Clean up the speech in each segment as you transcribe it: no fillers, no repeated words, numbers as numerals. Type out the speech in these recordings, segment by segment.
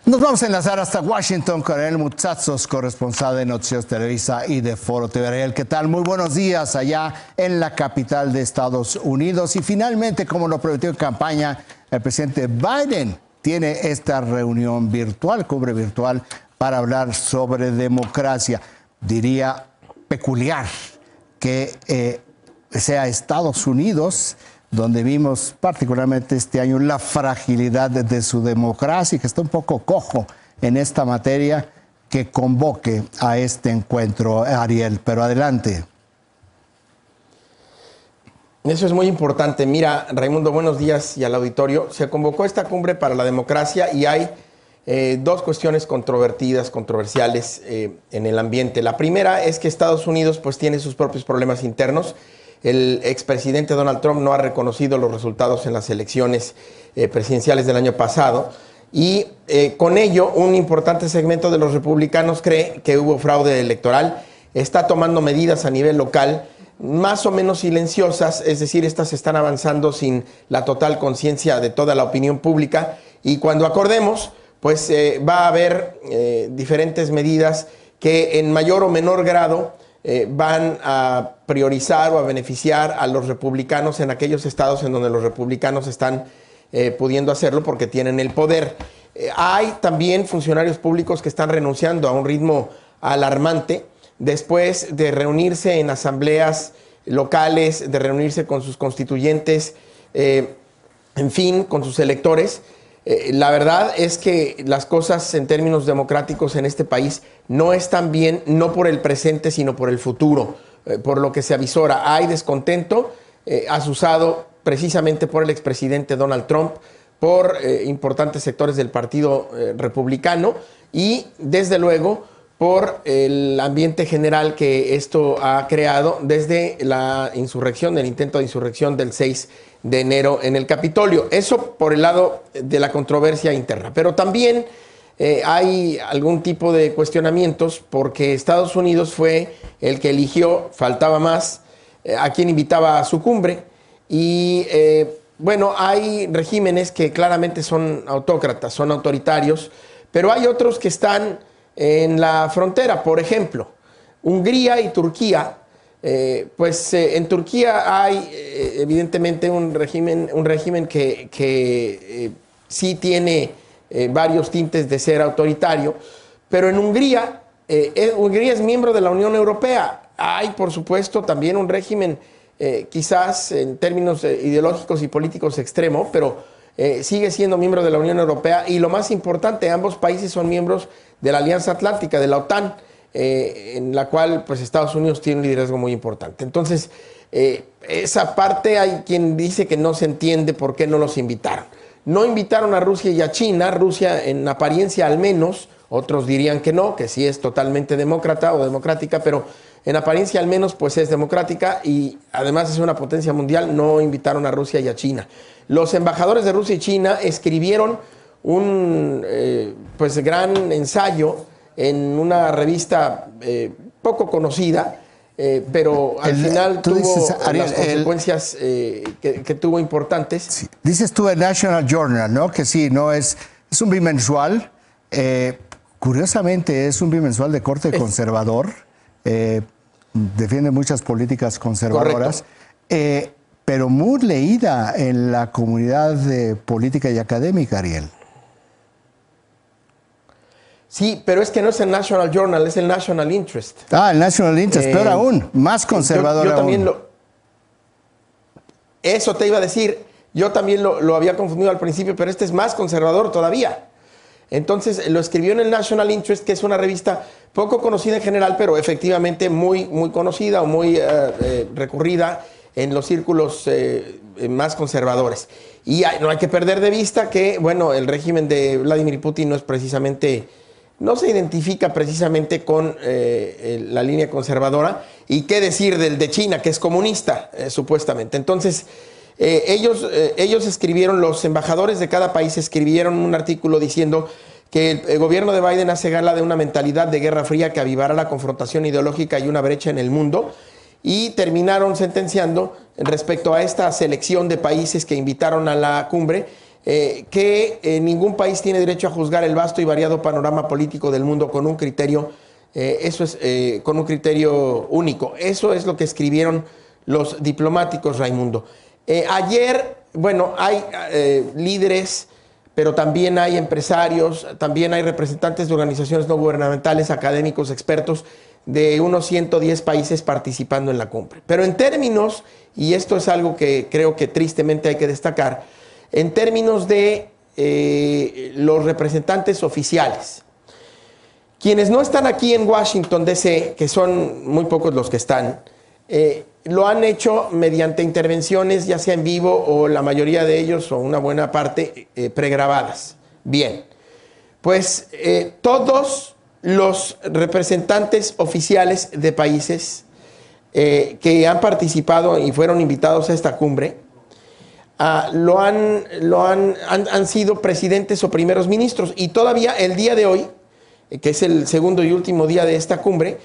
Nos vamos a enlazar hasta Washington con Ariel Mutsatsos, corresponsal de Noticias Televisa y de Foro TV. Ariel, ¿qué tal? Muy buenos días allá en la capital de Estados Unidos. Y finalmente, como lo prometió en campaña, el presidente Biden tiene esta reunión virtual, cumbre virtual, para hablar sobre democracia. Diría peculiar que sea Estados Unidos donde vimos particularmente este año la fragilidad de su democracia y que está un poco cojo en esta materia, que convoque a este encuentro, Ariel. Pero adelante. Eso es muy importante. Mira, Raimundo, buenos días y al auditorio. Se convocó esta cumbre para la democracia y hay dos cuestiones controversiales en el ambiente. La primera es que Estados Unidos pues tiene sus propios problemas internos. El expresidente Donald Trump no ha reconocido los resultados en las elecciones presidenciales del año pasado y con ello un importante segmento de los republicanos cree que hubo fraude electoral, está tomando medidas a nivel local más o menos silenciosas, es decir, estas están avanzando sin la total conciencia de toda la opinión pública, y cuando acordemos, pues va a haber diferentes medidas que en mayor o menor grado van a priorizar o a beneficiar a los republicanos en aquellos estados en donde los republicanos están pudiendo hacerlo porque tienen el poder. Hay también funcionarios públicos que están renunciando a un ritmo alarmante después de reunirse en asambleas locales, de reunirse con sus constituyentes, en fin, con sus electores. La verdad es que las cosas en términos democráticos en este país no están bien, no por el presente, sino por el futuro, por lo que se avisora. Hay descontento azuzado precisamente por el expresidente Donald Trump, por importantes sectores del Partido Republicano y, desde luego, por el ambiente general que esto ha creado desde la insurrección, el intento de insurrección del 6 de enero en el Capitolio. Eso por el lado de la controversia interna. Pero también hay algún tipo de cuestionamientos porque Estados Unidos fue el que eligió, faltaba más, a quien invitaba a su cumbre. Y bueno, hay regímenes que claramente son autócratas, son autoritarios, pero hay otros que están en la frontera. Por ejemplo, Hungría y Turquía. En Turquía hay evidentemente un régimen que sí tiene varios tintes de ser autoritario, pero en Hungría, Hungría es miembro de la Unión Europea. Hay, por supuesto, también un régimen quizás en términos ideológicos y políticos extremo, pero sigue siendo miembro de la Unión Europea y lo más importante, ambos países son miembros de la Alianza Atlántica, de la OTAN, en la cual pues Estados Unidos tiene un liderazgo muy importante. Entonces, esa parte hay quien dice que no se entiende por qué no los invitaron. No invitaron a Rusia y a China, Rusia en apariencia al menos, otros dirían que no, que sí es totalmente demócrata o democrática, pero en apariencia al menos pues es democrática y además es una potencia mundial. No invitaron a Rusia y a China. Los embajadores de Rusia y China escribieron un gran ensayo en una revista poco conocida, pero al final tuvo las consecuencias que tuvo importantes. Sí. Dices tú el National Journal, ¿no? Que sí, no es un bimensual. Curiosamente es un bimensual de corte conservador. Defiende muchas políticas conservadoras. Pero muy leída en la comunidad política y académica, Ariel. Sí, pero es que no es el National Journal, es el National Interest. Ah, el National Interest, peor aún, más conservador yo también aún. Eso te iba a decir, yo también lo había confundido al principio, pero este es más conservador todavía. Entonces lo escribió en el National Interest, que es una revista poco conocida en general, pero efectivamente muy conocida o muy recurrida en los círculos más conservadores. Y no hay que perder de vista que, bueno, el régimen de Vladimir Putin no se identifica precisamente con la línea conservadora. Y qué decir del de China, que es comunista, supuestamente. Entonces, ellos escribieron, los embajadores de cada país escribieron un artículo diciendo que el gobierno de Biden hace gala de una mentalidad de guerra fría que avivará la confrontación ideológica y una brecha en el mundo. Y terminaron sentenciando respecto a esta selección de países que invitaron a la cumbre, que ningún país tiene derecho a juzgar el vasto y variado panorama político del mundo con un criterio, con un criterio único. Eso es lo que escribieron los diplomáticos, Raimundo. Ayer, bueno, hay líderes, pero también hay empresarios, también hay representantes de organizaciones no gubernamentales, académicos, expertos de unos 110 países participando en la cumbre. Pero en términos, y esto es algo que creo que tristemente hay que destacar, en términos de los representantes oficiales, quienes no están aquí en Washington, D.C., que son muy pocos los que están, lo han hecho mediante intervenciones, ya sea en vivo o la mayoría de ellos, o una buena parte, pregrabadas. Bien, pues todos los representantes oficiales de países que han participado y fueron invitados a esta cumbre, han sido presidentes o primeros ministros. Y todavía el día de hoy, que es el segundo y último día de esta cumbre,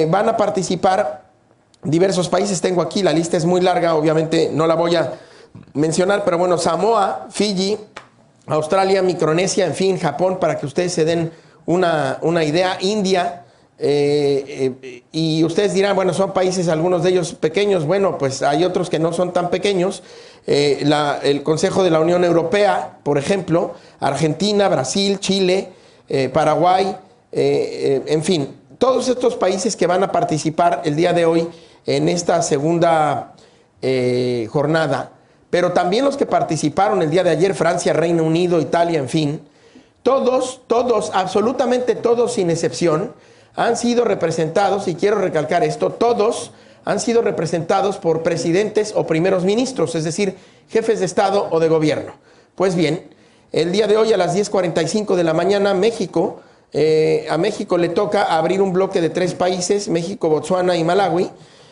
van a participar diversos países. Tengo aquí, la lista es muy larga, obviamente no la voy a mencionar, pero bueno, Samoa, Fiji, Australia, Micronesia, en fin, Japón, para que ustedes se den una idea, India, y ustedes dirán, bueno, son países, algunos de ellos pequeños. Bueno, pues hay otros que no son tan pequeños. El Consejo de la Unión Europea, por ejemplo, Argentina, Brasil, Chile, Paraguay, en fin, todos estos países que van a participar el día de hoy en esta segunda jornada, pero también los que participaron el día de ayer, Francia, Reino Unido, Italia, en fin, todos, absolutamente todos sin excepción, han sido representados, y quiero recalcar esto, todos han sido representados por presidentes o primeros ministros, es decir, jefes de Estado o de gobierno. Pues bien, el día de hoy a las 10:45 de la mañana, México, a México le toca abrir un bloque de 3 países, México, Botsuana y Malawi.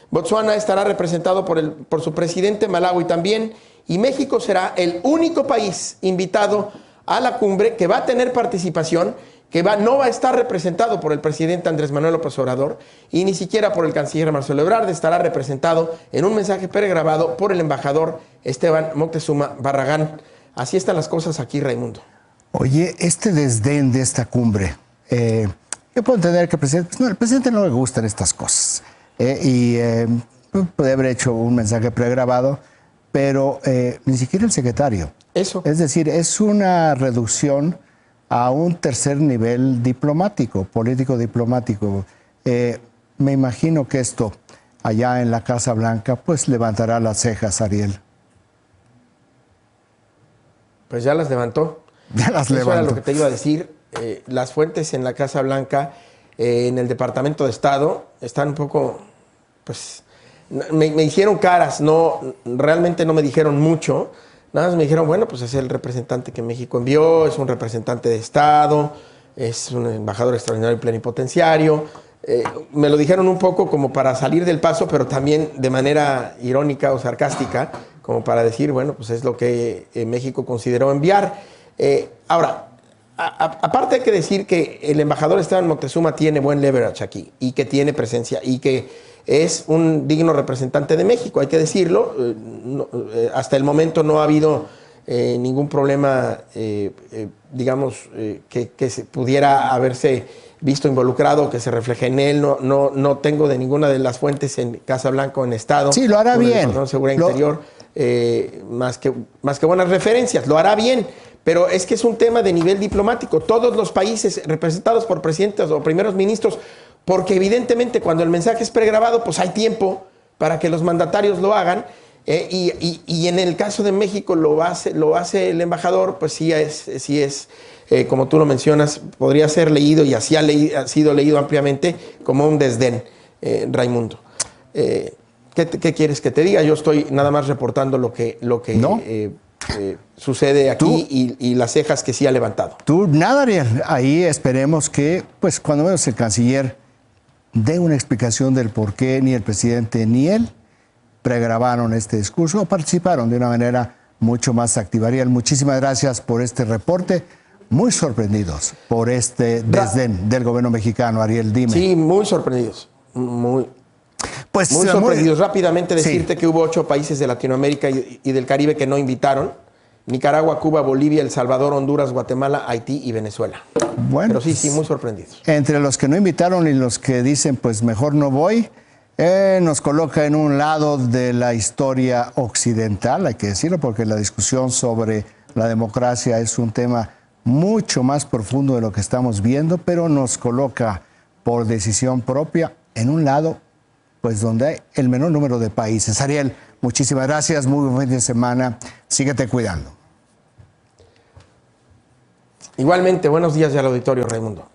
Botsuana estará representado por su presidente, Malawi también, y México será el único país invitado a la cumbre que va a tener participación, que no va a estar representado por el presidente Andrés Manuel López Obrador y ni siquiera por el canciller Marcelo Ebrard. Estará representado en un mensaje pregrabado por el embajador Esteban Moctezuma Barragán. Así están las cosas aquí, Raimundo. Oye, este desdén de esta cumbre, yo puedo entender que al presidente no le gustan estas cosas. Puede haber hecho un mensaje pregrabado, pero ni siquiera el secretario. Eso. Es decir, es una reducción a un tercer nivel diplomático, político diplomático. Me imagino que esto allá en la Casa Blanca pues levantará las cejas, Ariel. Pues ya las levantó. Ya las levantó. Eso era lo que te iba a decir. Las fuentes en la Casa Blanca, en el Departamento de Estado, están un poco, pues, me hicieron caras, realmente no me dijeron mucho. Nada más me dijeron, bueno, pues es el representante que México envió, es un representante de Estado, es un embajador extraordinario y plenipotenciario. Me lo dijeron un poco como para salir del paso, pero también de manera irónica o sarcástica, como para decir, bueno, pues es lo que México consideró enviar. Ahora, aparte hay que decir que el embajador Esteban Moctezuma tiene buen leverage aquí y que tiene presencia y que es un digno representante de México, hay que decirlo. Hasta el momento no ha habido ningún problema, digamos, que se pudiera haberse visto involucrado, que se refleje en él. No tengo de ninguna de las fuentes en Casa Blanca o en Estado. Sí, lo hará bien. En Seguridad Interior, más que buenas referencias, lo hará bien. Pero es que es un tema de nivel diplomático. Todos los países representados por presidentes o primeros ministros, porque evidentemente cuando el mensaje es pregrabado, pues hay tiempo para que los mandatarios lo hagan. Y en el caso de México lo hace el embajador, pues sí es como tú lo mencionas, podría ser leído, y así ha sido leído ampliamente, como un desdén, Raimundo. ¿Qué quieres que te diga? Yo estoy nada más reportando lo que ¿No? Sucede aquí y las cejas que sí ha levantado. Nada, Ariel. Ahí esperemos que, pues, cuando menos el canciller dé una explicación del por qué ni el presidente ni él pregrabaron este discurso o participaron de una manera mucho más activa. Ariel, muchísimas gracias por este reporte. Muy sorprendidos por este desdén del gobierno mexicano. Ariel, dime. Sí, muy sorprendidos. Muy sorprendidos. Rápidamente decirte que hubo 8 países de Latinoamérica y del Caribe que no invitaron. Nicaragua, Cuba, Bolivia, El Salvador, Honduras, Guatemala, Haití y Venezuela. Bueno, pero sí, muy sorprendidos. Entre los que no invitaron y los que dicen, pues mejor no voy, nos coloca en un lado de la historia occidental, hay que decirlo, porque la discusión sobre la democracia es un tema mucho más profundo de lo que estamos viendo, pero nos coloca por decisión propia en un lado, pues donde hay el menor número de países. Ariel, muchísimas gracias, muy buen fin de semana, síguete cuidando. Igualmente, buenos días al auditorio, Raimundo.